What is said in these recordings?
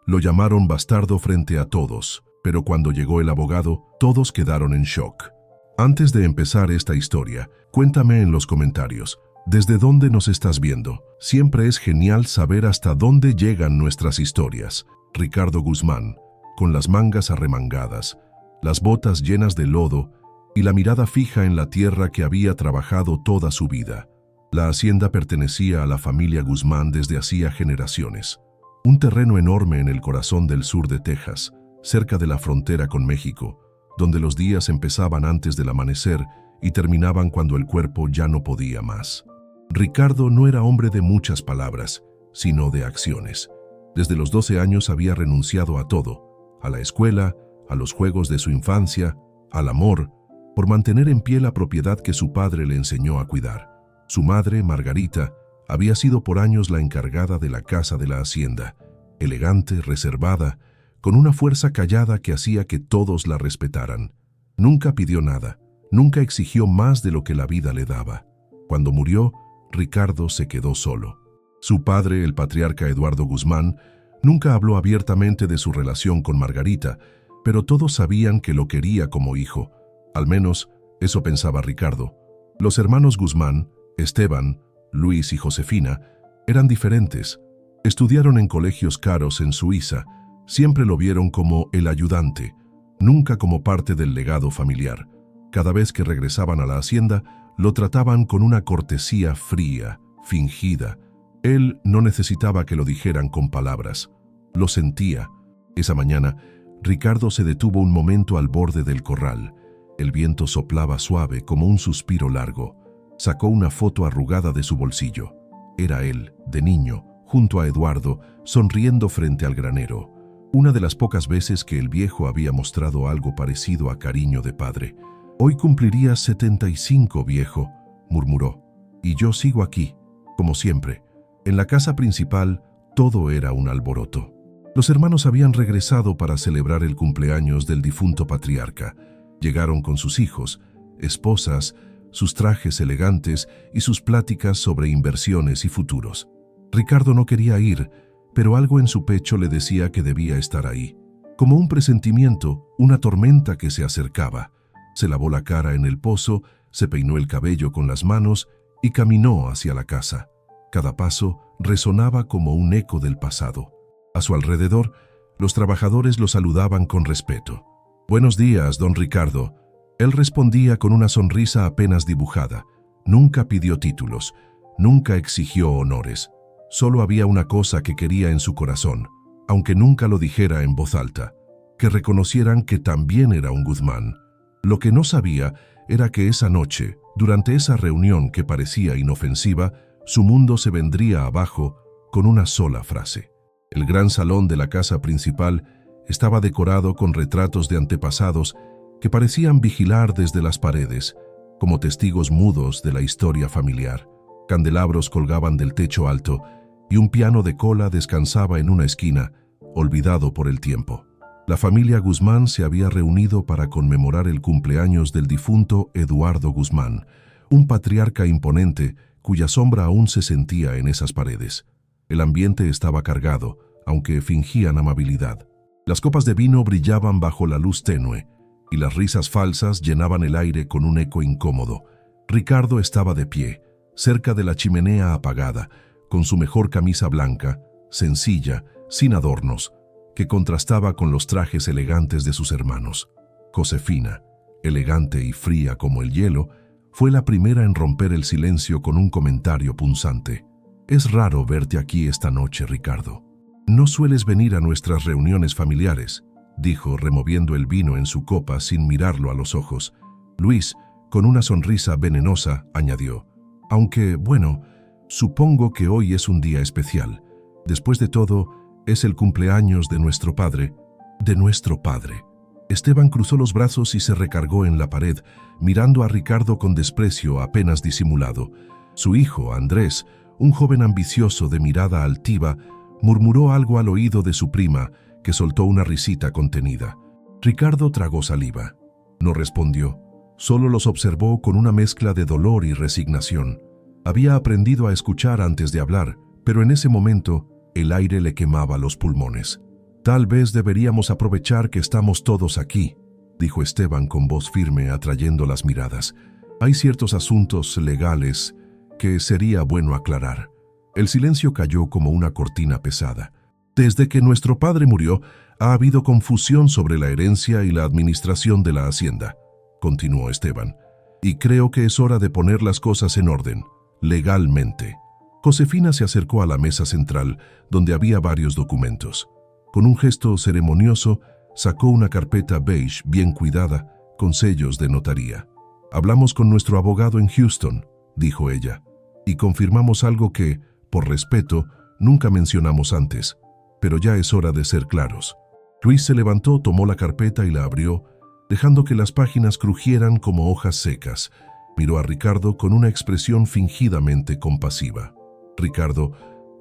Lo llamaron bastardo frente a todos, pero cuando llegó el abogado, todos quedaron en shock. Antes de empezar esta historia, cuéntame en los comentarios, ¿desde dónde nos estás viendo? Siempre es genial saber hasta dónde llegan nuestras historias. Ricardo Guzmán, con las mangas arremangadas, las botas llenas de lodo y la mirada fija en la tierra que había trabajado toda su vida. La hacienda pertenecía a la familia Guzmán desde hacía generaciones. Un terreno enorme en el corazón del sur de Texas, cerca de la frontera con México, donde los días empezaban antes del amanecer y terminaban cuando el cuerpo ya no podía más. Ricardo no era hombre de muchas palabras, sino de acciones. Desde los 12 años había renunciado a todo, a la escuela, a los juegos de su infancia, al amor, por mantener en pie la propiedad que su padre le enseñó a cuidar. Su madre, Margarita, había sido por años la encargada de la casa de la hacienda, elegante, reservada, con una fuerza callada que hacía que todos la respetaran. Nunca pidió nada, nunca exigió más de lo que la vida le daba. Cuando murió, Ricardo se quedó solo. Su padre, el patriarca Eduardo Guzmán, nunca habló abiertamente de su relación con Margarita, pero todos sabían que lo quería como hijo. Al menos, eso pensaba Ricardo. Los hermanos Guzmán, Esteban, Luis y Josefina, eran diferentes. Estudiaron en colegios caros en Suiza. Siempre lo vieron como el ayudante, nunca como parte del legado familiar. Cada vez que regresaban a la hacienda, lo trataban con una cortesía fría, fingida. Él no necesitaba que lo dijeran con palabras. Lo sentía. Esa mañana, Ricardo se detuvo un momento al borde del corral. El viento soplaba suave como un suspiro largo. Sacó una foto arrugada de su bolsillo. Era él, de niño, junto a Eduardo, sonriendo frente al granero. Una de las pocas veces que el viejo había mostrado algo parecido a cariño de padre. «Hoy cumplirías 75, viejo», murmuró. «Y yo sigo aquí, como siempre». En la casa principal, todo era un alboroto. Los hermanos habían regresado para celebrar el cumpleaños del difunto patriarca. Llegaron con sus hijos, esposas, sus trajes elegantes y sus pláticas sobre inversiones y futuros. Ricardo no quería ir, pero algo en su pecho le decía que debía estar ahí. Como un presentimiento, una tormenta que se acercaba. Se lavó la cara en el pozo, se peinó el cabello con las manos y caminó hacia la casa. Cada paso resonaba como un eco del pasado. A su alrededor, los trabajadores lo saludaban con respeto. «Buenos días, don Ricardo». Él respondía con una sonrisa apenas dibujada. Nunca pidió títulos, nunca exigió honores. Solo había una cosa que quería en su corazón, aunque nunca lo dijera en voz alta, que reconocieran que también era un Guzmán. Lo que no sabía era que esa noche, durante esa reunión que parecía inofensiva, su mundo se vendría abajo con una sola frase. El gran salón de la casa principal estaba decorado con retratos de antepasados que parecían vigilar desde las paredes, como testigos mudos de la historia familiar. Candelabros colgaban del techo alto y un piano de cola descansaba en una esquina, olvidado por el tiempo. La familia Guzmán se había reunido para conmemorar el cumpleaños del difunto Eduardo Guzmán, un patriarca imponente cuya sombra aún se sentía en esas paredes. El ambiente estaba cargado, aunque fingían amabilidad. Las copas de vino brillaban bajo la luz tenue, y las risas falsas llenaban el aire con un eco incómodo. Ricardo estaba de pie, cerca de la chimenea apagada, con su mejor camisa blanca, sencilla, sin adornos, que contrastaba con los trajes elegantes de sus hermanos. Josefina, elegante y fría como el hielo, fue la primera en romper el silencio con un comentario punzante. «Es raro verte aquí esta noche, Ricardo. No sueles venir a nuestras reuniones familiares», dijo, removiendo el vino en su copa sin mirarlo a los ojos. Luis, con una sonrisa venenosa, añadió: «Aunque, bueno, supongo que hoy es un día especial. Después de todo, es el cumpleaños de nuestro padre». «De nuestro padre». Esteban cruzó los brazos y se recargó en la pared, mirando a Ricardo con desprecio apenas disimulado. Su hijo, Andrés, un joven ambicioso de mirada altiva, murmuró algo al oído de su prima, que soltó una risita contenida. Ricardo tragó saliva. No respondió, solo los observó con una mezcla de dolor y resignación. Había aprendido a escuchar antes de hablar, pero en ese momento el aire le quemaba los pulmones. Tal vez deberíamos aprovechar que estamos todos aquí, dijo Esteban con voz firme, atrayendo las miradas. Hay ciertos asuntos legales que sería bueno aclarar. El silencio cayó como una cortina pesada. Desde que nuestro padre murió, ha habido confusión sobre la herencia y la administración de la hacienda, continuó Esteban, y creo que es hora de poner las cosas en orden, legalmente. Josefina se acercó a la mesa central, donde había varios documentos. Con un gesto ceremonioso, sacó una carpeta beige bien cuidada, con sellos de notaría. Hablamos con nuestro abogado en Houston, dijo ella, y confirmamos algo que, por respeto, nunca mencionamos antes, pero ya es hora de ser claros. Luis se levantó, tomó la carpeta y la abrió, dejando que las páginas crujieran como hojas secas. Miró a Ricardo con una expresión fingidamente compasiva. Ricardo,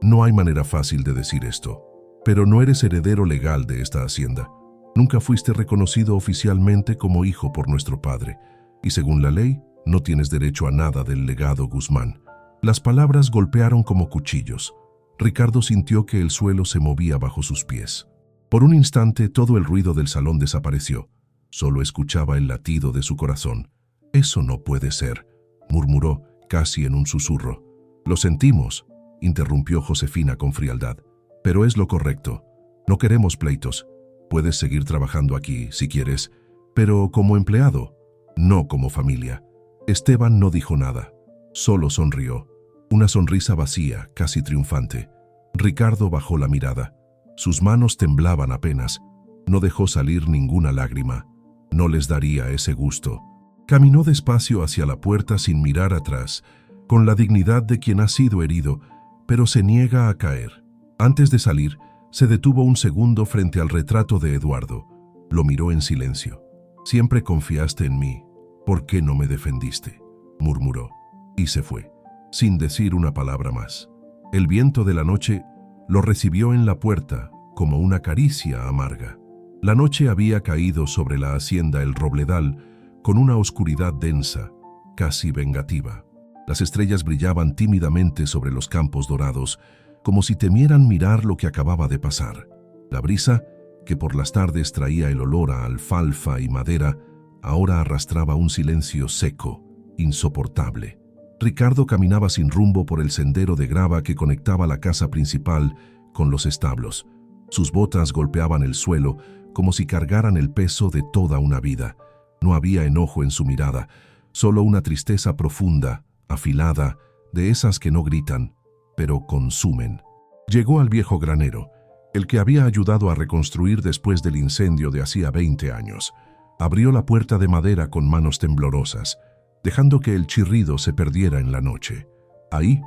no hay manera fácil de decir esto, pero no eres heredero legal de esta hacienda. Nunca fuiste reconocido oficialmente como hijo por nuestro padre, y según la ley, no tienes derecho a nada del legado Guzmán. Las palabras golpearon como cuchillos. Ricardo sintió que el suelo se movía bajo sus pies. Por un instante todo el ruido del salón desapareció. Solo escuchaba el latido de su corazón. «Eso no puede ser», murmuró, casi en un susurro. «Lo sentimos», interrumpió Josefina con frialdad. «Pero es lo correcto. No queremos pleitos. Puedes seguir trabajando aquí, si quieres, pero como empleado, no como familia». Esteban no dijo nada. Solo sonrió. Una sonrisa vacía, casi triunfante. Ricardo bajó la mirada. Sus manos temblaban apenas. No dejó salir ninguna lágrima. No les daría ese gusto. Caminó despacio hacia la puerta sin mirar atrás, con la dignidad de quien ha sido herido, pero se niega a caer. Antes de salir, se detuvo un segundo frente al retrato de Eduardo. Lo miró en silencio. «Siempre confiaste en mí. ¿Por qué no me defendiste?», murmuró, y se fue, sin decir una palabra más. El viento de la noche lo recibió en la puerta como una caricia amarga. La noche había caído sobre la hacienda El Robledal con una oscuridad densa, casi vengativa. Las estrellas brillaban tímidamente sobre los campos dorados, como si temieran mirar lo que acababa de pasar. La brisa, que por las tardes traía el olor a alfalfa y madera, ahora arrastraba un silencio seco, insoportable. Ricardo caminaba sin rumbo por el sendero de grava que conectaba la casa principal con los establos. Sus botas golpeaban el suelo como si cargaran el peso de toda una vida. No había enojo en su mirada, solo una tristeza profunda, afilada, de esas que no gritan, pero consumen. Llegó al viejo granero, el que había ayudado a reconstruir después del incendio de hacía 20 años. Abrió la puerta de madera con manos temblorosas, dejando que el chirrido se perdiera en la noche. Ahí,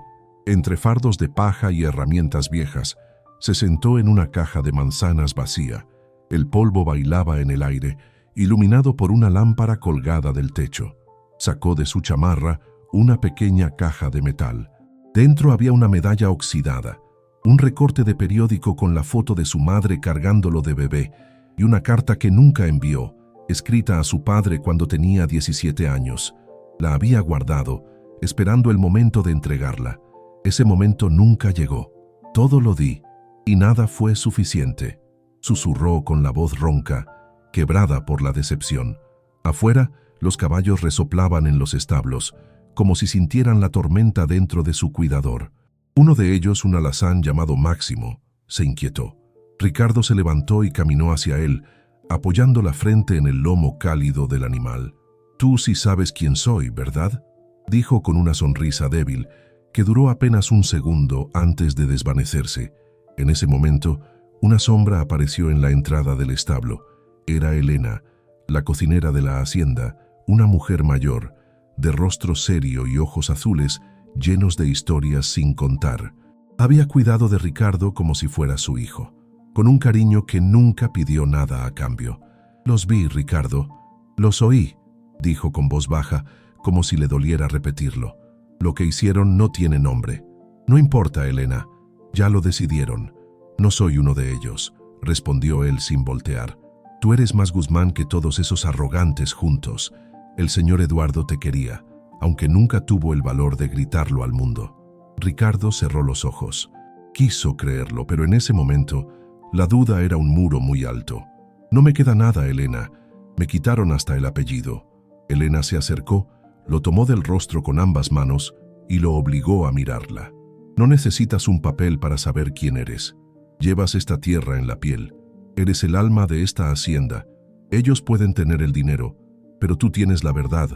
entre fardos de paja y herramientas viejas, se sentó en una caja de manzanas vacía. El polvo bailaba en el aire, iluminado por una lámpara colgada del techo. Sacó de su chamarra una pequeña caja de metal. Dentro había una medalla oxidada, un recorte de periódico con la foto de su madre cargándolo de bebé y una carta que nunca envió, escrita a su padre cuando tenía 17 años. La había guardado, esperando el momento de entregarla. Ese momento nunca llegó. Todo lo di, y nada fue suficiente, susurró con la voz ronca, quebrada por la decepción. Afuera, los caballos resoplaban en los establos, como si sintieran la tormenta dentro de su cuidador. Uno de ellos, un alazán llamado Máximo, se inquietó. Ricardo se levantó y caminó hacia él, apoyando la frente en el lomo cálido del animal. «Tú sí sabes quién soy, ¿verdad?», dijo con una sonrisa débil, que duró apenas un segundo antes de desvanecerse. En ese momento, una sombra apareció en la entrada del establo. Era Elena, la cocinera de la hacienda, una mujer mayor, de rostro serio y ojos azules, llenos de historias sin contar. Había cuidado de Ricardo como si fuera su hijo, con un cariño que nunca pidió nada a cambio. «Los vi, Ricardo. Los oí», dijo con voz baja, como si le doliera repetirlo. «Lo que hicieron no tiene nombre». «No importa, Elena. Ya lo decidieron. No soy uno de ellos», respondió él sin voltear. «Tú eres más Guzmán que todos esos arrogantes juntos. El señor Eduardo te quería, aunque nunca tuvo el valor de gritarlo al mundo». Ricardo cerró los ojos. Quiso creerlo, pero en ese momento La duda era un muro muy alto. No me queda nada, Elena. Me quitaron hasta el apellido. Elena se acercó, lo tomó del rostro con ambas manos y lo obligó a mirarla. No necesitas un papel para saber quién eres. Llevas esta tierra en la piel. Eres el alma de esta hacienda. Ellos pueden tener el dinero, pero tú tienes la verdad.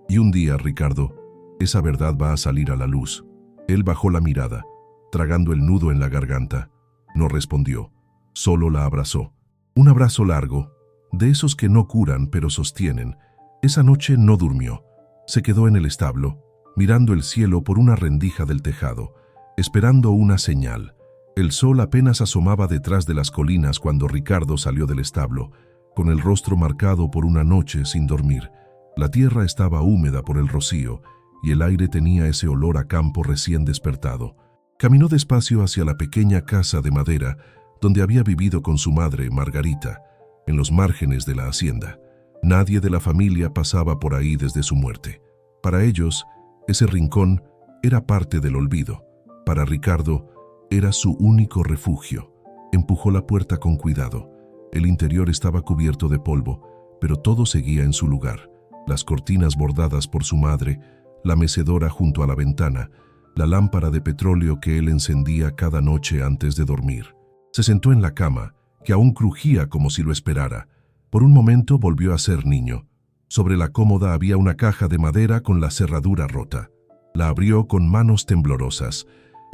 Y un día, Ricardo, esa verdad va a salir a la luz. Él bajó la mirada, tragando el nudo en la garganta. No respondió, solo la abrazó. Un abrazo largo, de esos que no curan pero sostienen. Esa noche no durmió. Se quedó en el establo, mirando el cielo por una rendija del tejado, esperando una señal. El sol apenas asomaba detrás de las colinas cuando Ricardo salió del establo, con el rostro marcado por una noche sin dormir. La tierra estaba húmeda por el rocío y el aire tenía ese olor a campo recién despertado. Caminó despacio hacia la pequeña casa de madera donde había vivido con su madre, Margarita, en los márgenes de la hacienda. Nadie de la familia pasaba por ahí desde su muerte. Para ellos, ese rincón era parte del olvido. Para Ricardo, era su único refugio. Empujó la puerta con cuidado. El interior estaba cubierto de polvo, pero todo seguía en su lugar. Las cortinas bordadas por su madre, la mecedora junto a la ventana, la lámpara de petróleo que él encendía cada noche antes de dormir. Se sentó en la cama, que aún crujía como si lo esperara. Por un momento volvió a ser niño. Sobre la cómoda había una caja de madera con la cerradura rota. La abrió con manos temblorosas.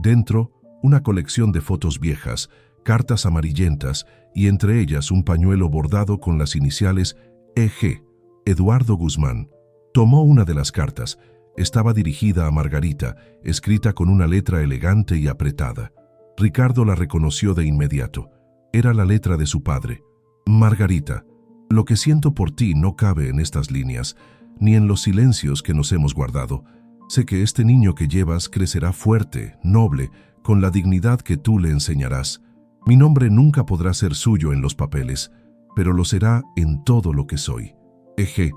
Dentro, una colección de fotos viejas, cartas amarillentas y entre ellas un pañuelo bordado con las iniciales E.G. Eduardo Guzmán. Tomó una de las cartas. Estaba dirigida a Margarita, escrita con una letra elegante y apretada. Ricardo la reconoció de inmediato. Era la letra de su padre. Margarita, lo que siento por ti no cabe en estas líneas, ni en los silencios que nos hemos guardado. Sé que este niño que llevas crecerá fuerte, noble, con la dignidad que tú le enseñarás. Mi nombre nunca podrá ser suyo en los papeles, pero lo será en todo lo que soy. Eje.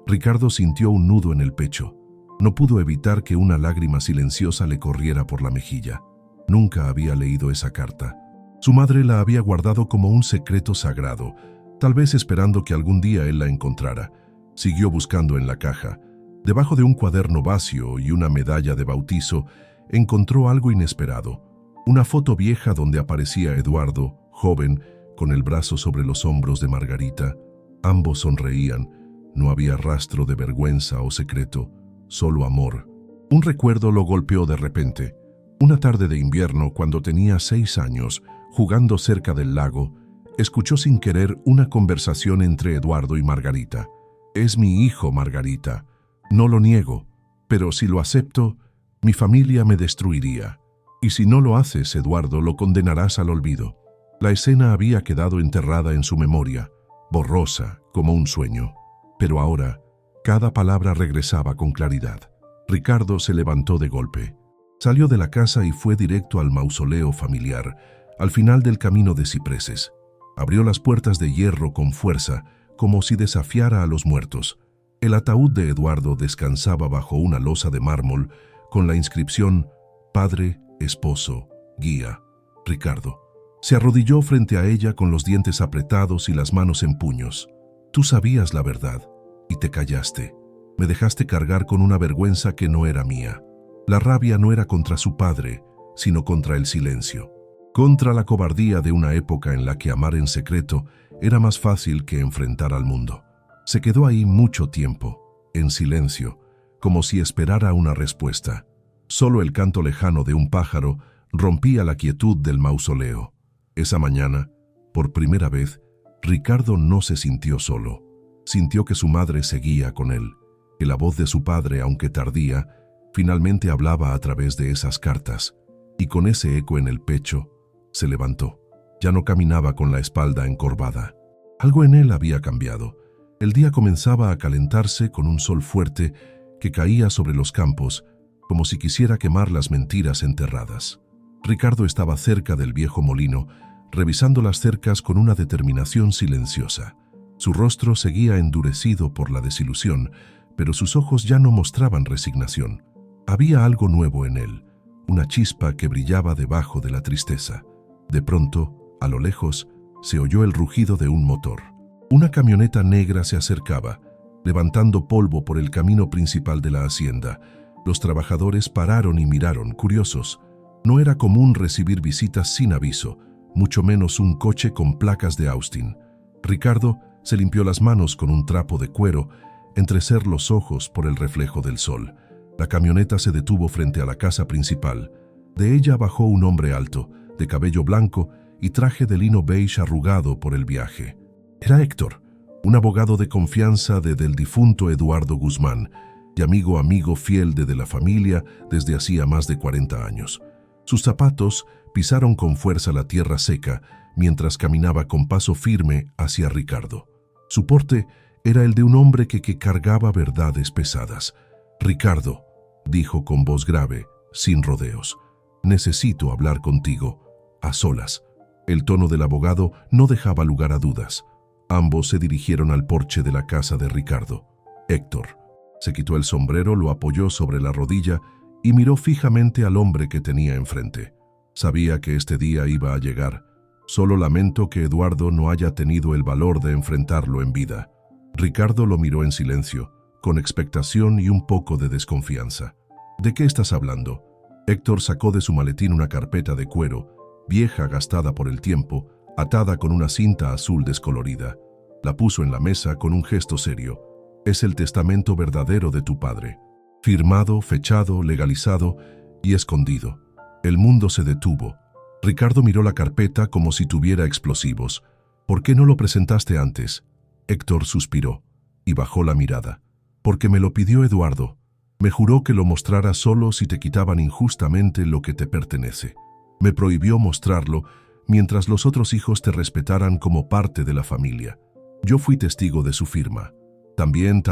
Ricardo sintió un nudo en el pecho. No pudo evitar que una lágrima silenciosa le corriera por la mejilla. Nunca había leído esa carta. Su madre la había guardado como un secreto sagrado, tal vez esperando que algún día él la encontrara. Siguió buscando en la caja. Debajo de un cuaderno vacío y una medalla de bautizo, encontró algo inesperado. Una foto vieja donde aparecía Eduardo, joven, con el brazo sobre los hombros de Margarita. Ambos sonreían. No había rastro de vergüenza o secreto, solo amor. Un recuerdo lo golpeó de repente. Una tarde de invierno, cuando tenía 6 años, jugando cerca del lago, escuchó sin querer una conversación entre Eduardo y Margarita. «Es mi hijo, Margarita. No lo niego, pero si lo acepto, mi familia me destruiría. Y si no lo haces, Eduardo, lo condenarás al olvido». La escena había quedado enterrada en su memoria, borrosa, como un sueño. Pero ahora, cada palabra regresaba con claridad. Ricardo se levantó de golpe. Salió de la casa y fue directo al mausoleo familiar, al final del camino de cipreses. Abrió las puertas de hierro con fuerza, como si desafiara a los muertos. El ataúd de Eduardo descansaba bajo una losa de mármol con la inscripción «Padre, esposo, guía, Ricardo». Se arrodilló frente a ella con los dientes apretados y las manos en puños. «Tú sabías la verdad y te callaste. Me dejaste cargar con una vergüenza que no era mía». La rabia no era contra su padre, sino contra el silencio. Contra la cobardía de una época en la que amar en secreto era más fácil que enfrentar al mundo. Se quedó ahí mucho tiempo, en silencio, como si esperara una respuesta. Solo el canto lejano de un pájaro rompía la quietud del mausoleo. Esa mañana, por primera vez, Ricardo no se sintió solo. Sintió que su madre seguía con él, que la voz de su padre, aunque tardía, finalmente hablaba a través de esas cartas, y con ese eco en el pecho, se levantó. Ya no caminaba con la espalda encorvada. Algo en él había cambiado. El día comenzaba a calentarse con un sol fuerte que caía sobre los campos, como si quisiera quemar las mentiras enterradas. Ricardo estaba cerca del viejo molino, revisando las cercas con una determinación silenciosa. Su rostro seguía endurecido por la desilusión, pero sus ojos ya no mostraban resignación. Había algo nuevo en él, una chispa que brillaba debajo de la tristeza. De pronto, A lo lejos, se oyó el rugido de un motor. Una camioneta negra se acercaba, levantando polvo por el camino principal de la hacienda. Los trabajadores pararon y miraron, curiosos. No era común recibir visitas sin aviso, mucho menos un coche con placas de Austin. Ricardo se limpió las manos con un trapo de cuero, entrecer los ojos por el reflejo del sol. La camioneta se detuvo frente a la casa principal. De ella bajó un hombre alto, de cabello blanco y traje de lino beige arrugado por el viaje. Era Héctor, un abogado de confianza del difunto Eduardo Guzmán, y amigo fiel de la familia desde hacía más de 40 años. Sus zapatos pisaron con fuerza la tierra seca mientras caminaba con paso firme hacia Ricardo. Su porte era el de un hombre que cargaba verdades pesadas. «Ricardo», dijo con voz grave, sin rodeos, «necesito hablar contigo, a solas». El tono del abogado no dejaba lugar a dudas. Ambos se dirigieron al porche de la casa de Ricardo. Héctor se quitó el sombrero, lo apoyó sobre la rodilla y miró fijamente al hombre que tenía enfrente. Sabía que este día iba a llegar. Solo lamento que Eduardo no haya tenido el valor de enfrentarlo en vida. Ricardo lo miró en silencio, con expectación y un poco de desconfianza. «¿De qué estás hablando?» Héctor sacó de su maletín una carpeta de cuero, vieja, gastada por el tiempo, atada con una cinta azul descolorida. La puso en la mesa con un gesto serio. «Es el testamento verdadero de tu padre. Firmado, fechado, legalizado y escondido». El mundo se detuvo. Ricardo miró la carpeta como si tuviera explosivos. «¿Por qué no lo presentaste antes?» Héctor suspiró y bajó la mirada. «Porque me lo pidió Eduardo. Me juró que lo mostrara solo si te quitaban injustamente lo que te pertenece. Me prohibió mostrarlo mientras los otros hijos te respetaran como parte de la familia. Yo fui testigo de su firma. También,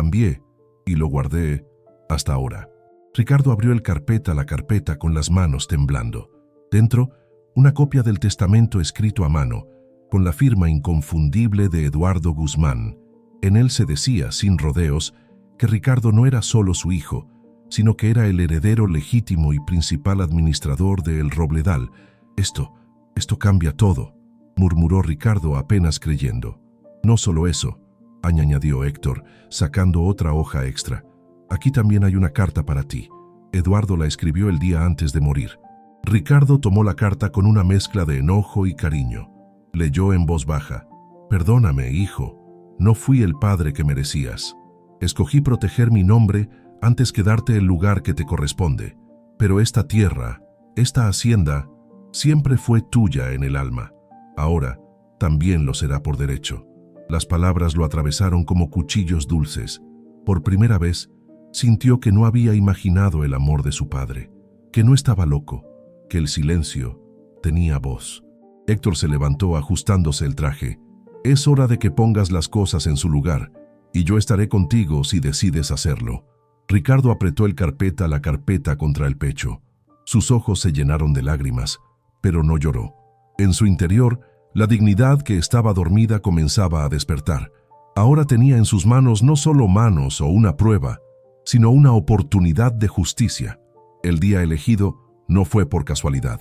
y lo guardé hasta ahora». Ricardo abrió la carpeta con las manos temblando. Dentro, una copia del testamento escrito a mano, con la firma inconfundible de Eduardo Guzmán. En él se decía, sin rodeos, que Ricardo no era solo su hijo, sino que era el heredero legítimo y principal administrador de El Robledal. Esto cambia todo», murmuró Ricardo apenas creyendo. «No solo eso», añadió Héctor, sacando otra hoja extra. «Aquí también hay una carta para ti. Eduardo la escribió el día antes de morir». Ricardo tomó la carta con una mezcla de enojo y cariño. Leyó en voz baja. «Perdóname, hijo. No fui el padre que merecías. Escogí proteger mi nombre antes que darte el lugar que te corresponde. Pero esta tierra, esta hacienda, siempre fue tuya en el alma. Ahora también lo será por derecho». Las palabras lo atravesaron como cuchillos dulces. Por primera vez, sintió que no había imaginado el amor de su padre, que no estaba loco, que el silencio tenía voz. Héctor se levantó ajustándose el traje. «Es hora de que pongas las cosas en su lugar, y yo estaré contigo si decides hacerlo». Ricardo apretó la carpeta contra el pecho. Sus ojos se llenaron de lágrimas, pero no lloró. En su interior, la dignidad que estaba dormida comenzaba a despertar. Ahora tenía en sus manos no solo manos o una prueba, sino una oportunidad de justicia. El día elegido no fue por casualidad.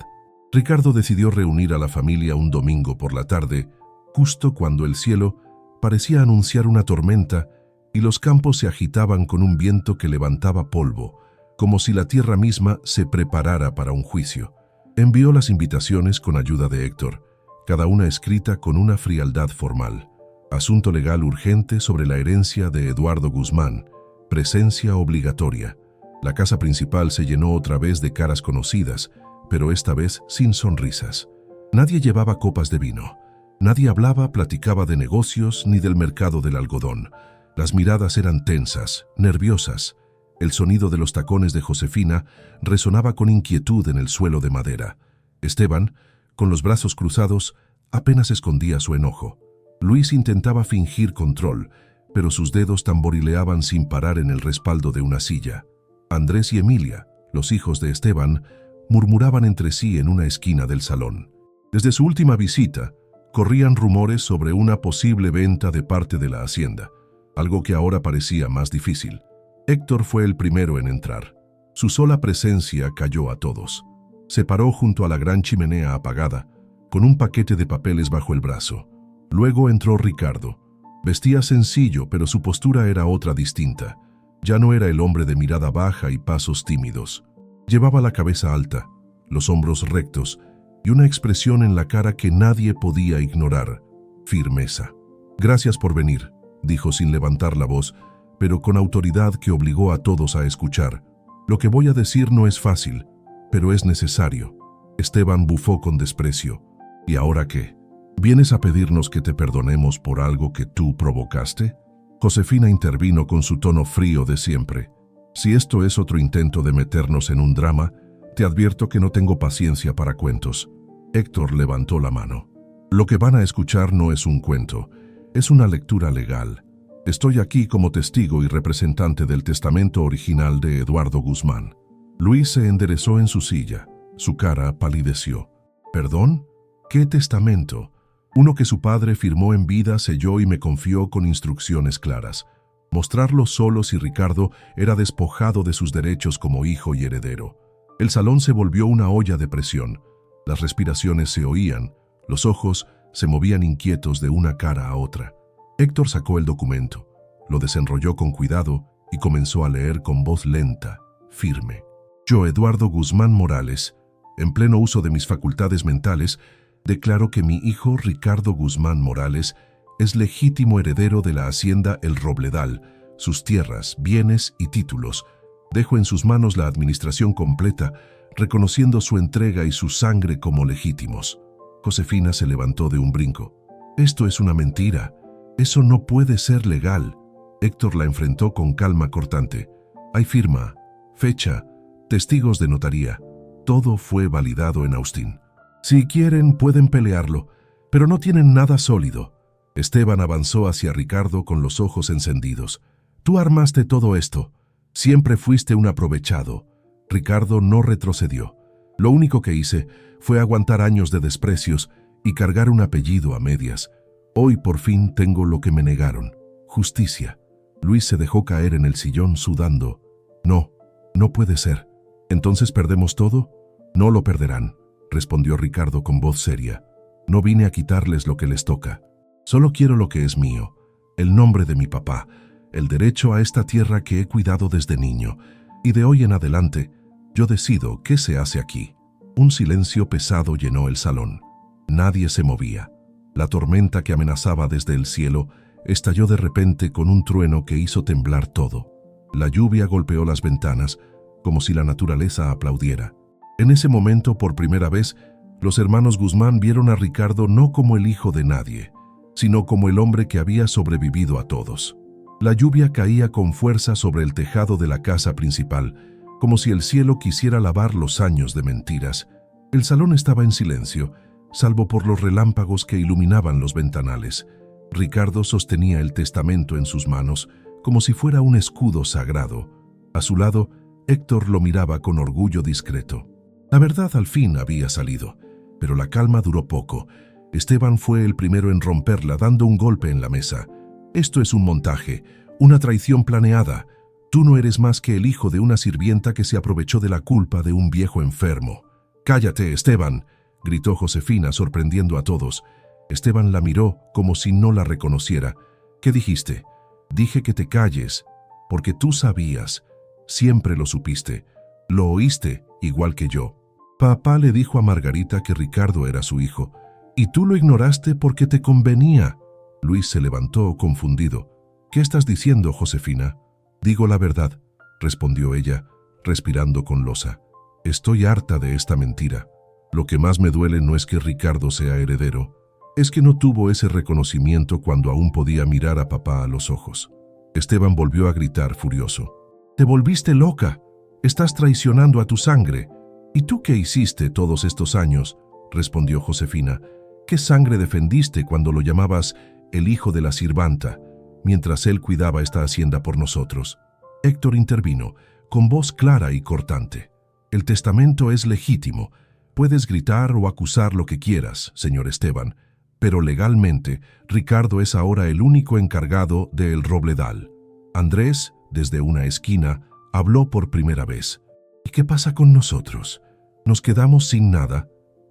Ricardo decidió reunir a la familia un domingo por la tarde, justo cuando el cielo parecía anunciar una tormenta y los campos se agitaban con un viento que levantaba polvo, como si la tierra misma se preparara para un juicio. Envió las invitaciones con ayuda de Héctor, cada una escrita con una frialdad formal. Asunto legal urgente sobre la herencia de Eduardo Guzmán. Presencia obligatoria. La casa principal se llenó otra vez de caras conocidas, pero esta vez sin sonrisas. Nadie llevaba copas de vino. Nadie platicaba de negocios ni del mercado del algodón. Las miradas eran tensas, nerviosas. El sonido de los tacones de Josefina resonaba con inquietud en el suelo de madera. Esteban, con los brazos cruzados, apenas escondía su enojo. Luis intentaba fingir control, pero sus dedos tamborileaban sin parar en el respaldo de una silla. Andrés y Emilia, los hijos de Esteban, murmuraban entre sí en una esquina del salón. Desde su última visita, corrían rumores sobre una posible venta de parte de la hacienda, algo que ahora parecía más difícil. Héctor fue el primero en entrar. Su sola presencia calló a todos. Se paró junto a la gran chimenea apagada, con un paquete de papeles bajo el brazo. Luego entró Ricardo. Vestía sencillo, pero su postura era otra distinta. Ya no era el hombre de mirada baja y pasos tímidos. Llevaba la cabeza alta, los hombros rectos y una expresión en la cara que nadie podía ignorar: firmeza. «Gracias por venir», dijo sin levantar la voz, pero con autoridad que obligó a todos a escuchar. «Lo que voy a decir no es fácil, pero es necesario». Esteban bufó con desprecio. «¿Y ahora qué? ¿Vienes a pedirnos que te perdonemos por algo que tú provocaste?». Josefina intervino con su tono frío de siempre. «Si esto es otro intento de meternos en un drama, te advierto que no tengo paciencia para cuentos». Héctor levantó la mano. «Lo que van a escuchar no es un cuento, es una lectura legal. Estoy aquí como testigo y representante del testamento original de Eduardo Guzmán». Luis se enderezó en su silla. Su cara palideció. «¿Perdón? ¿Qué testamento?». «Uno que su padre firmó en vida, selló y me confió con instrucciones claras. Mostrarlo solo si Ricardo era despojado de sus derechos como hijo y heredero». El salón se volvió una olla de presión. Las respiraciones se oían, los ojos se movían inquietos de una cara a otra. Héctor sacó el documento, lo desenrolló con cuidado y comenzó a leer con voz lenta, firme. «Yo, Eduardo Guzmán Morales, en pleno uso de mis facultades mentales, declaro que mi hijo Ricardo Guzmán Morales es legítimo heredero de la hacienda El Robledal, sus tierras, bienes y títulos. Dejo en sus manos la administración completa, reconociendo su entrega y su sangre como legítimos». Josefina se levantó de un brinco. «Esto es una mentira. Eso no puede ser legal». Héctor la enfrentó con calma cortante. «Hay firma, fecha, testigos de notaría. Todo fue validado en Austin. Si quieren, pueden pelearlo, pero no tienen nada sólido». Esteban avanzó hacia Ricardo con los ojos encendidos. «Tú armaste todo esto. Siempre fuiste un aprovechado». Ricardo no retrocedió. «Lo único que hice fue aguantar años de desprecios y cargar un apellido a medias. Hoy por fin tengo lo que me negaron: justicia». Luis se dejó caer en el sillón sudando. «No, no puede ser. ¿Entonces perdemos todo?». «No lo perderán», respondió Ricardo con voz seria. «No vine a quitarles lo que les toca. Solo quiero lo que es mío, el nombre de mi papá, el derecho a esta tierra que he cuidado desde niño, y de hoy en adelante yo decido qué se hace aquí». Un silencio pesado llenó el salón. Nadie se movía. La tormenta que amenazaba desde el cielo estalló de repente con un trueno que hizo temblar todo. La lluvia golpeó las ventanas, como si la naturaleza aplaudiera. En ese momento, por primera vez, los hermanos Guzmán vieron a Ricardo no como el hijo de nadie, sino como el hombre que había sobrevivido a todos. La lluvia caía con fuerza sobre el tejado de la casa principal, como si el cielo quisiera lavar los años de mentiras. El salón estaba en silencio, salvo por los relámpagos que iluminaban los ventanales. Ricardo sostenía el testamento en sus manos, como si fuera un escudo sagrado. A su lado, Héctor lo miraba con orgullo discreto. La verdad al fin había salido, pero la calma duró poco. Esteban fue el primero en romperla, dando un golpe en la mesa. «Esto es un montaje, una traición planeada. Tú no eres más que el hijo de una sirvienta que se aprovechó de la culpa de un viejo enfermo». «Cállate, Esteban», gritó Josefina, sorprendiendo a todos. Esteban la miró como si no la reconociera. «¿Qué dijiste?». «Dije que te calles, porque tú sabías. Siempre lo supiste. Lo oíste, igual que yo. Papá le dijo a Margarita que Ricardo era su hijo, y tú lo ignoraste porque te convenía». Luis se levantó confundido. «¿Qué estás diciendo, Josefina?». «Digo la verdad», respondió ella, respirando con losa. «Estoy harta de esta mentira. Lo que más me duele no es que Ricardo sea heredero, es que no tuvo ese reconocimiento cuando aún podía mirar a papá a los ojos». Esteban volvió a gritar furioso. «Te volviste loca. Estás traicionando a tu sangre». «¿Y tú qué hiciste todos estos años?», respondió Josefina. «¿Qué sangre defendiste cuando lo llamabas el hijo de la sirvanta, mientras él cuidaba esta hacienda por nosotros?». Héctor intervino, con voz clara y cortante. «El testamento es legítimo. Puedes gritar o acusar lo que quieras, señor Esteban, pero legalmente Ricardo es ahora el único encargado de El Robledal». Andrés, desde una esquina, habló por primera vez. «¿Y qué pasa con nosotros? ¿Nos quedamos sin nada?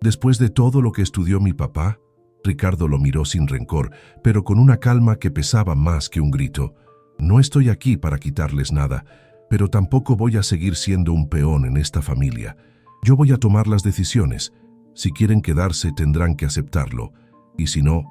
Después de todo lo que estudió mi papá, Ricardo lo miró sin rencor, pero con una calma que pesaba más que un grito. No estoy aquí para quitarles nada, pero tampoco voy a seguir siendo un peón en esta familia. Yo voy a tomar las decisiones. Si quieren quedarse, tendrán que aceptarlo, y si no,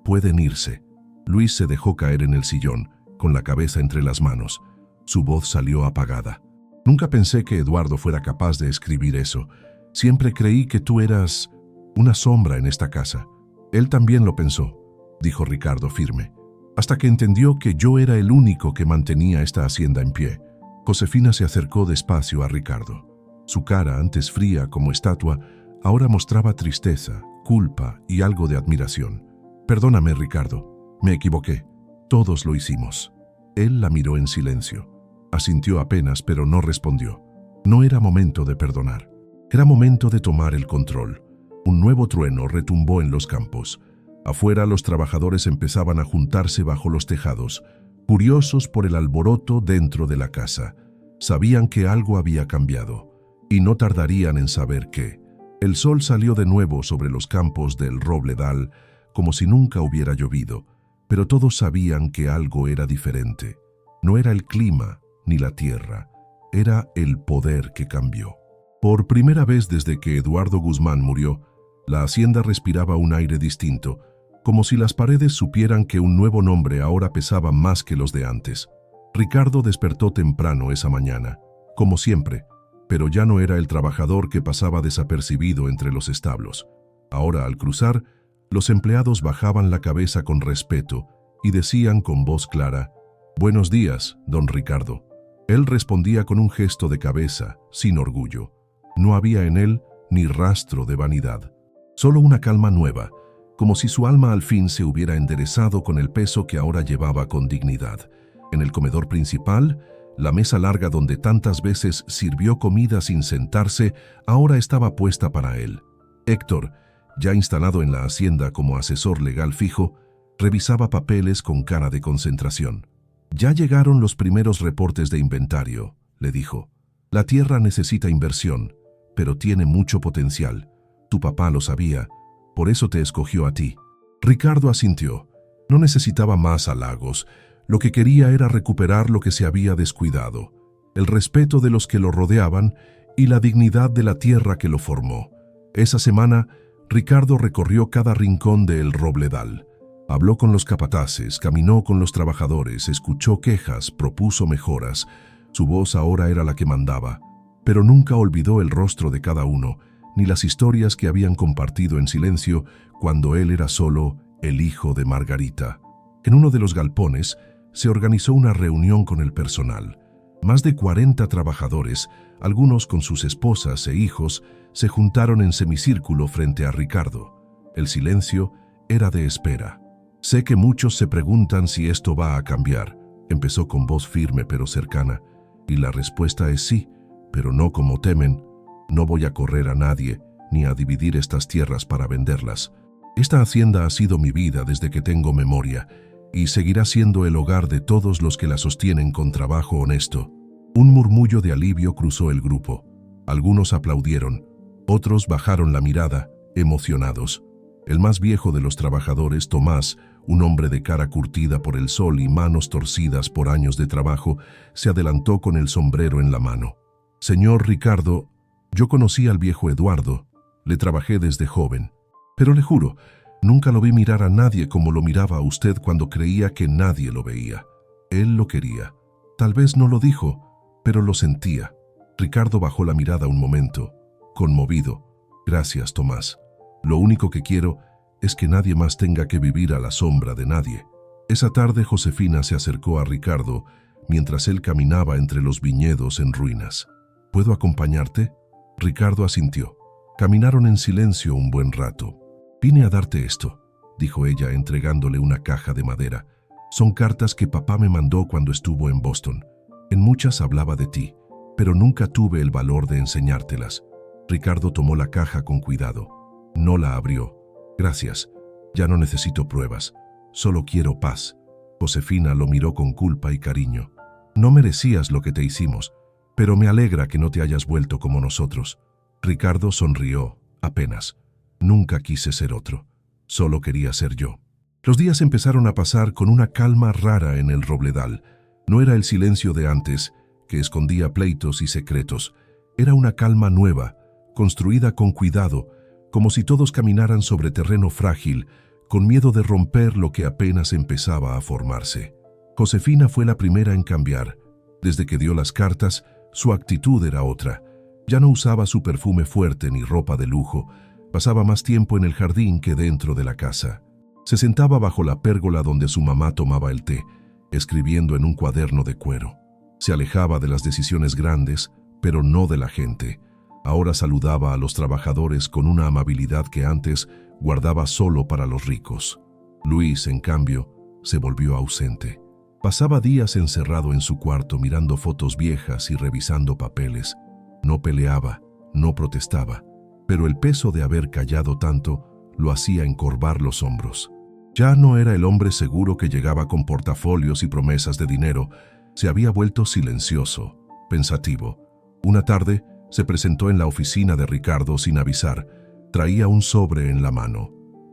pueden irse. Luis se dejó caer en el sillón, con la cabeza entre las manos. Su voz salió apagada. Nunca pensé que Eduardo fuera capaz de escribir eso. Siempre creí que tú eras una sombra en esta casa. Él también lo pensó, dijo Ricardo firme, hasta que entendió que yo era el único que mantenía esta hacienda en pie. Josefina se acercó despacio a Ricardo. Su cara, antes fría como estatua, ahora mostraba tristeza, culpa y algo de admiración. Perdóname, Ricardo, me equivoqué. Todos lo hicimos. Él la miró en silencio. Asintió apenas, pero no respondió. No era momento de perdonar. Era momento de tomar el control. Un nuevo trueno retumbó en los campos. Afuera los trabajadores empezaban a juntarse bajo los tejados, curiosos por el alboroto dentro de la casa. Sabían que algo había cambiado, y no tardarían en saber qué. El sol salió de nuevo sobre los campos del Robledal, como si nunca hubiera llovido, pero todos sabían que algo era diferente. No era el clima ni la tierra, era el poder que cambió. Por primera vez desde que Eduardo Guzmán murió, la hacienda respiraba un aire distinto, como si las paredes supieran que un nuevo nombre ahora pesaba más que los de antes. Ricardo despertó temprano esa mañana, como siempre, pero ya no era el trabajador que pasaba desapercibido entre los establos. Ahora, al cruzar, los empleados bajaban la cabeza con respeto y decían con voz clara: «Buenos días, don Ricardo». Él respondía con un gesto de cabeza, sin orgullo. No había en él ni rastro de vanidad, solo una calma nueva, como si su alma al fin se hubiera enderezado con el peso que ahora llevaba con dignidad. En el comedor principal, la mesa larga donde tantas veces sirvió comida sin sentarse, ahora estaba puesta para él. Héctor, ya instalado en la hacienda como asesor legal fijo, revisaba papeles con cara de concentración. «Ya llegaron los primeros reportes de inventario», le dijo. «La tierra necesita inversión, pero tiene mucho potencial. Tu papá lo sabía, por eso te escogió a ti». Ricardo asintió. No necesitaba más halagos. Lo que quería era recuperar lo que se había descuidado, el respeto de los que lo rodeaban y la dignidad de la tierra que lo formó. Esa semana, Ricardo recorrió cada rincón de El Robledal. Habló con los capataces, caminó con los trabajadores, escuchó quejas, propuso mejoras. Su voz ahora era la que mandaba, pero nunca olvidó el rostro de cada uno, ni las historias que habían compartido en silencio cuando él era solo el hijo de Margarita. En uno de los galpones se organizó una reunión con el personal. Más de 40 trabajadores, algunos con sus esposas e hijos, se juntaron en semicírculo frente a Ricardo. El silencio era de espera. «Sé que muchos se preguntan si esto va a cambiar», empezó con voz firme pero cercana, «y la respuesta es sí, pero no como temen. No voy a correr a nadie, ni a dividir estas tierras para venderlas. Esta hacienda ha sido mi vida desde que tengo memoria, y seguirá siendo el hogar de todos los que la sostienen con trabajo honesto». Un murmullo de alivio cruzó el grupo. Algunos aplaudieron, otros bajaron la mirada, emocionados. El más viejo de los trabajadores, Tomás, un hombre de cara curtida por el sol y manos torcidas por años de trabajo, se adelantó con el sombrero en la mano. «Señor Ricardo, yo conocí al viejo Eduardo, le trabajé desde joven, pero le juro, nunca lo vi mirar a nadie como lo miraba a usted cuando creía que nadie lo veía. Él lo quería. Tal vez no lo dijo, pero lo sentía». Ricardo bajó la mirada un momento, conmovido. «Gracias, Tomás. Lo único que quiero es que nadie más tenga que vivir a la sombra de nadie». Esa tarde Josefina se acercó a Ricardo mientras él caminaba entre los viñedos en ruinas. «¿Puedo acompañarte?» Ricardo asintió. Caminaron en silencio un buen rato. «Vine a darte esto», dijo ella entregándole una caja de madera. «Son cartas que papá me mandó cuando estuvo en Boston. En muchas hablaba de ti, pero nunca tuve el valor de enseñártelas». Ricardo tomó la caja con cuidado. No la abrió. «Gracias. Ya no necesito pruebas. Solo quiero paz». Josefina lo miró con culpa y cariño. «No merecías lo que te hicimos, pero me alegra que no te hayas vuelto como nosotros». Ricardo sonrió, apenas. Nunca quise ser otro. Solo quería ser yo. Los días empezaron a pasar con una calma rara en el Robledal. No era el silencio de antes, que escondía pleitos y secretos. Era una calma nueva, construida con cuidado, como si todos caminaran sobre terreno frágil, con miedo de romper lo que apenas empezaba a formarse. Josefina fue la primera en cambiar. Desde que dio las cartas, su actitud era otra. Ya no usaba su perfume fuerte ni ropa de lujo. Pasaba más tiempo en el jardín que dentro de la casa. Se sentaba bajo la pérgola donde su mamá tomaba el té, escribiendo en un cuaderno de cuero. Se alejaba de las decisiones grandes, pero no de la gente. Ahora saludaba a los trabajadores con una amabilidad que antes guardaba solo para los ricos. Luis, en cambio, se volvió ausente. Pasaba días encerrado en su cuarto mirando fotos viejas y revisando papeles. No peleaba, no protestaba, pero el peso de haber callado tanto lo hacía encorvar los hombros. Ya no era el hombre seguro que llegaba con portafolios y promesas de dinero. Se había vuelto silencioso, pensativo. Una tarde se presentó en la oficina de Ricardo sin avisar. Traía un sobre en la mano.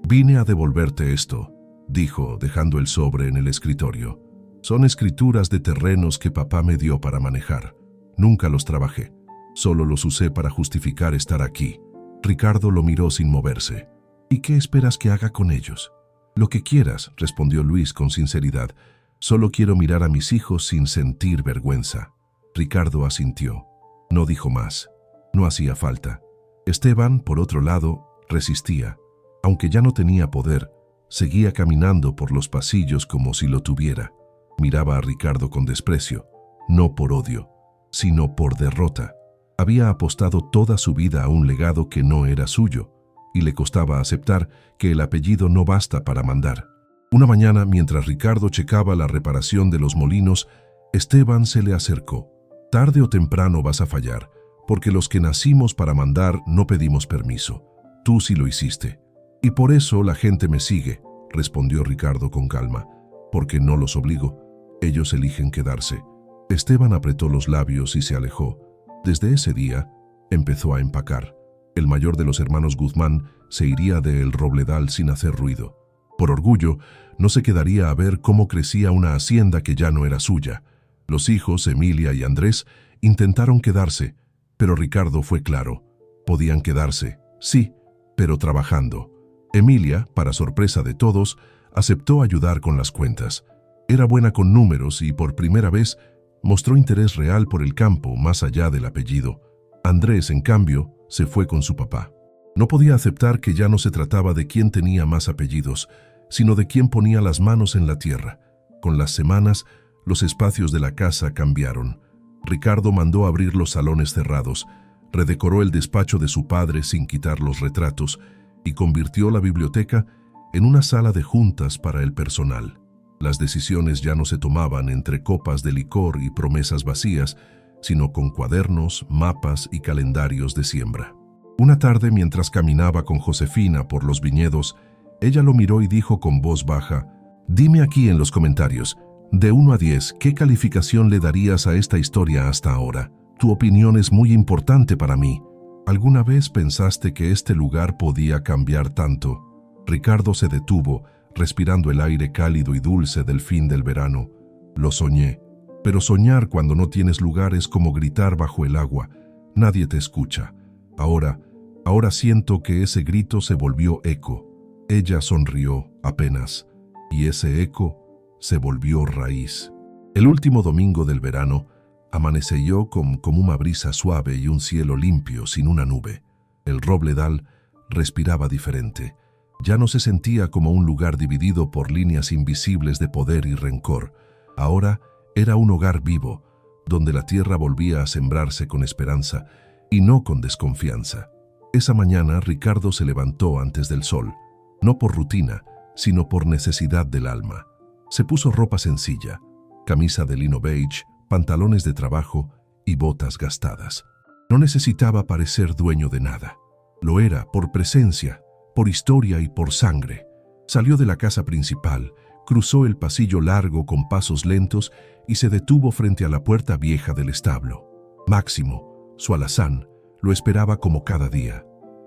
«Vine a devolverte esto», dijo, dejando el sobre en el escritorio. «Son escrituras de terrenos que papá me dio para manejar. Nunca los trabajé. Solo los usé para justificar estar aquí». Ricardo lo miró sin moverse. «¿Y qué esperas que haga con ellos?» «Lo que quieras», respondió Luis con sinceridad. «Solo quiero mirar a mis hijos sin sentir vergüenza». Ricardo asintió. No dijo más. No hacía falta. Esteban, por otro lado, resistía. Aunque ya no tenía poder, seguía caminando por los pasillos como si lo tuviera. Miraba a Ricardo con desprecio, no por odio, sino por derrota. Había apostado toda su vida a un legado que no era suyo, y le costaba aceptar que el apellido no basta para mandar. Una mañana, mientras Ricardo checaba la reparación de los molinos, Esteban se le acercó. «Tarde o temprano vas a fallar, porque los que nacimos para mandar no pedimos permiso. Tú sí lo hiciste. Y por eso la gente me sigue», respondió Ricardo con calma. «Porque no los obligo. Ellos eligen quedarse». Esteban apretó los labios y se alejó. Desde ese día, empezó a empacar. El mayor de los hermanos Guzmán se iría de El Robledal sin hacer ruido. Por orgullo, no se quedaría a ver cómo crecía una hacienda que ya no era suya. Los hijos, Emilia y Andrés, intentaron quedarse, pero Ricardo fue claro. Podían quedarse, sí, pero trabajando. Emilia, para sorpresa de todos, aceptó ayudar con las cuentas. Era buena con números y por primera vez mostró interés real por el campo más allá del apellido. Andrés, en cambio, se fue con su papá. No podía aceptar que ya no se trataba de quién tenía más apellidos, sino de quién ponía las manos en la tierra. Con las semanas, los espacios de la casa cambiaron. Ricardo mandó abrir los salones cerrados, redecoró el despacho de su padre sin quitar los retratos y convirtió la biblioteca en una sala de juntas para el personal. Las decisiones ya no se tomaban entre copas de licor y promesas vacías, sino con cuadernos, mapas y calendarios de siembra. Una tarde, mientras caminaba con Josefina por los viñedos, ella lo miró y dijo con voz baja: «Dime aquí en los comentarios, de 1 a 10, ¿qué calificación le darías a esta historia hasta ahora? Tu opinión es muy importante para mí. ¿Alguna vez pensaste que este lugar podía cambiar tanto?» Ricardo se detuvo, respirando el aire cálido y dulce del fin del verano. «Lo soñé, pero soñar cuando no tienes lugar es como gritar bajo el agua. Nadie te escucha. Ahora siento que ese grito se volvió eco». Ella sonrió apenas, y ese eco se volvió raíz. El último domingo del verano amaneció con una brisa suave y un cielo limpio sin una nube. El Robledal respiraba diferente. Ya no se sentía como un lugar dividido por líneas invisibles de poder y rencor. Ahora era un hogar vivo, donde la tierra volvía a sembrarse con esperanza y no con desconfianza. Esa mañana Ricardo se levantó antes del sol, no por rutina, sino por necesidad del alma. Se puso ropa sencilla, camisa de lino beige, pantalones de trabajo y botas gastadas. No necesitaba parecer dueño de nada. Lo era por presencia, por historia y por sangre. Salió de la casa principal, cruzó el pasillo largo con pasos lentos y se detuvo frente a la puerta vieja del establo. Máximo, su alazán, lo esperaba como cada día.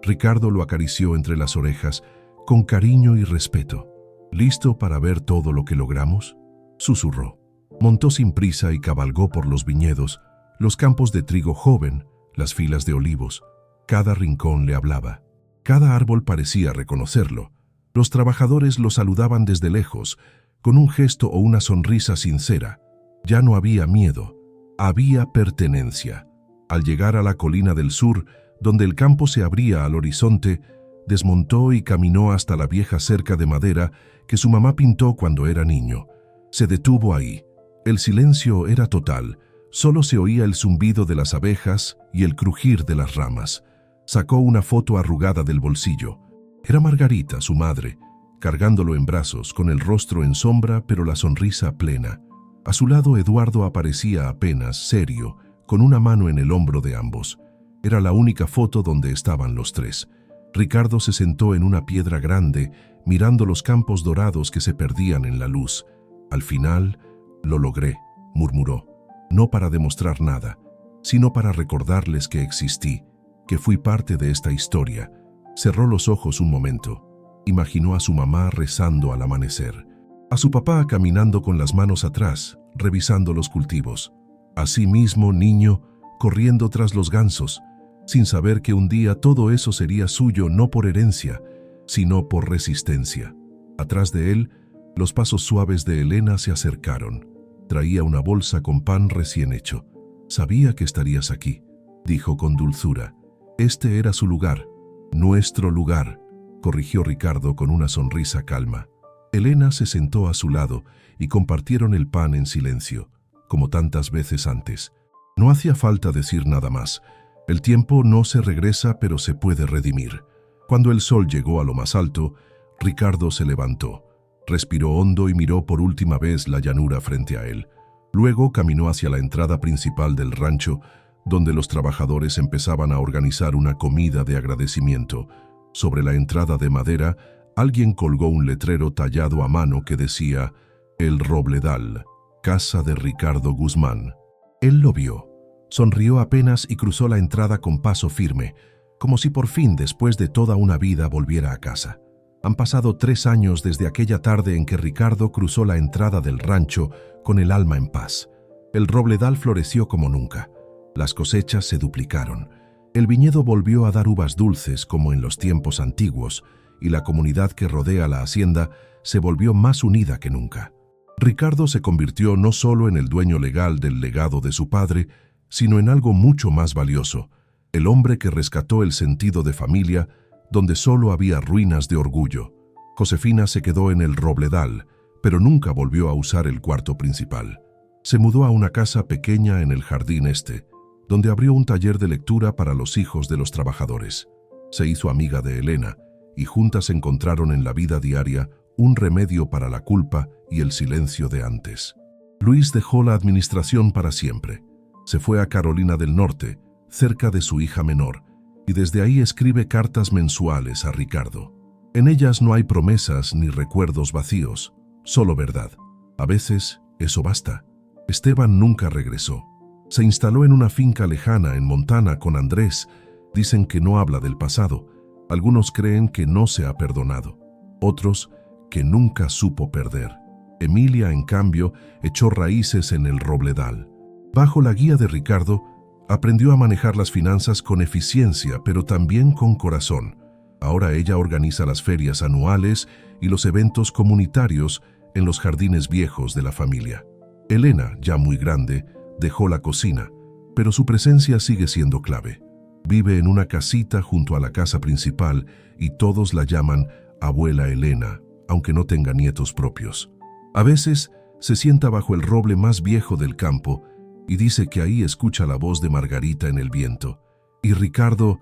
Ricardo lo acarició entre las orejas con cariño y respeto. ¿Listo para ver todo lo que logramos?, susurró. Montó sin prisa y cabalgó por los viñedos, los campos de trigo joven, las filas de olivos. Cada rincón le hablaba. Cada árbol parecía reconocerlo. Los trabajadores lo saludaban desde lejos, con un gesto o una sonrisa sincera. Ya no había miedo, había pertenencia. Al llegar a la colina del sur, donde el campo se abría al horizonte, desmontó y caminó hasta la vieja cerca de madera que su mamá pintó cuando era niño. Se detuvo ahí. El silencio era total. Solo se oía el zumbido de las abejas y el crujir de las ramas. Sacó una foto arrugada del bolsillo. Era Margarita, su madre, cargándolo en brazos, con el rostro en sombra pero la sonrisa plena. A su lado Eduardo aparecía apenas, serio, con una mano en el hombro de ambos. Era la única foto donde estaban los tres. Ricardo se sentó en una piedra grande, mirando los campos dorados que se perdían en la luz. Al final, lo logré, murmuró. No para demostrar nada, sino para recordarles que existí, que fui parte de esta historia. Cerró los ojos un momento. Imaginó a su mamá rezando al amanecer, a su papá caminando con las manos atrás, revisando los cultivos. A sí mismo, niño, corriendo tras los gansos, sin saber que un día todo eso sería suyo no por herencia, sino por resistencia. Atrás de él, los pasos suaves de Elena se acercaron. Traía una bolsa con pan recién hecho. «Sabía que estarías aquí», dijo con dulzura. «Este era su lugar, nuestro lugar», corrigió Ricardo con una sonrisa calma. Elena se sentó a su lado y compartieron el pan en silencio, como tantas veces antes. No hacía falta decir nada más. El tiempo no se regresa, pero se puede redimir. Cuando el sol llegó a lo más alto, Ricardo se levantó. Respiró hondo y miró por última vez la llanura frente a él. Luego caminó hacia la entrada principal del rancho, donde los trabajadores empezaban a organizar una comida de agradecimiento. Sobre la entrada de madera, alguien colgó un letrero tallado a mano que decía «El Robledal, casa de Ricardo Guzmán». Él lo vio, sonrió apenas y cruzó la entrada con paso firme, como si por fin, después de toda una vida, volviera a casa. Han pasado 3 años desde aquella tarde en que Ricardo cruzó la entrada del rancho con el alma en paz. El robledal floreció como nunca. Las cosechas se duplicaron. El viñedo volvió a dar uvas dulces como en los tiempos antiguos, y la comunidad que rodea la hacienda se volvió más unida que nunca. Ricardo se convirtió no solo en el dueño legal del legado de su padre, sino en algo mucho más valioso, el hombre que rescató el sentido de familia donde solo había ruinas de orgullo. Josefina se quedó en el robledal, pero nunca volvió a usar el cuarto principal. Se mudó a una casa pequeña en el jardín este, donde abrió un taller de lectura para los hijos de los trabajadores. Se hizo amiga de Elena, y juntas encontraron en la vida diaria un remedio para la culpa y el silencio de antes. Luis dejó la administración para siempre. Se fue a Carolina del Norte, cerca de su hija menor, y desde ahí escribe cartas mensuales a Ricardo. En ellas no hay promesas ni recuerdos vacíos, solo verdad. A veces eso basta. Esteban nunca regresó. Se instaló en una finca lejana en Montana con Andrés. Dicen que no habla del pasado. Algunos creen que no se ha perdonado. Otros que nunca supo perder. Emilia, en cambio, echó raíces en el robledal. Bajo la guía de Ricardo, aprendió a manejar las finanzas con eficiencia, pero también con corazón. Ahora ella organiza las ferias anuales y los eventos comunitarios en los jardines viejos de la familia. Elena, ya muy grande, dejó la cocina, pero su presencia sigue siendo clave. Vive en una casita junto a la casa principal y todos la llaman Abuela Elena, aunque no tenga nietos propios. A veces se sienta bajo el roble más viejo del campo y dice que ahí escucha la voz de Margarita en el viento. Y Ricardo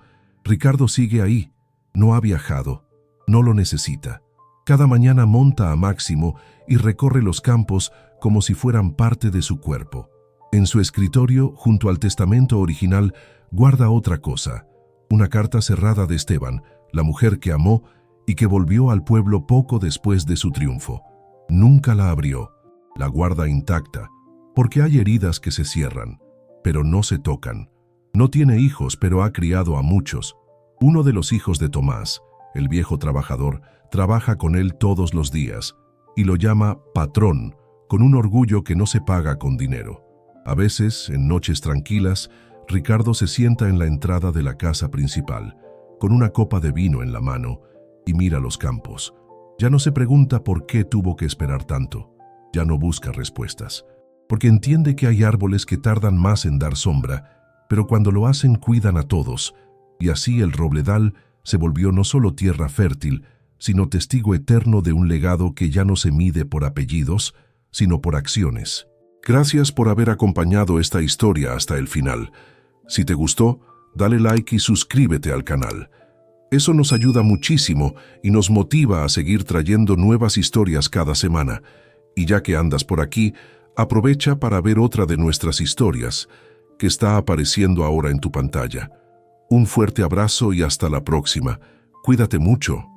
sigue ahí. No ha viajado, no lo necesita. Cada mañana monta a Máximo y recorre los campos como si fueran parte de su cuerpo. En su escritorio, junto al testamento original, guarda otra cosa, una carta cerrada de Esteban, la mujer que amó y que volvió al pueblo poco después de su triunfo. Nunca la abrió, la guarda intacta, porque hay heridas que se cierran, pero no se tocan. No tiene hijos, pero ha criado a muchos. Uno de los hijos de Tomás, el viejo trabajador, trabaja con él todos los días y lo llama patrón, con un orgullo que no se paga con dinero. A veces, en noches tranquilas, Ricardo se sienta en la entrada de la casa principal, con una copa de vino en la mano, y mira los campos. Ya no se pregunta por qué tuvo que esperar tanto. Ya no busca respuestas, porque entiende que hay árboles que tardan más en dar sombra, pero cuando lo hacen cuidan a todos, y así el robledal se volvió no solo tierra fértil, sino testigo eterno de un legado que ya no se mide por apellidos, sino por acciones. Gracias por haber acompañado esta historia hasta el final. Si te gustó, dale like y suscríbete al canal. Eso nos ayuda muchísimo y nos motiva a seguir trayendo nuevas historias cada semana. Y ya que andas por aquí, aprovecha para ver otra de nuestras historias, que está apareciendo ahora en tu pantalla. Un fuerte abrazo y hasta la próxima. Cuídate mucho.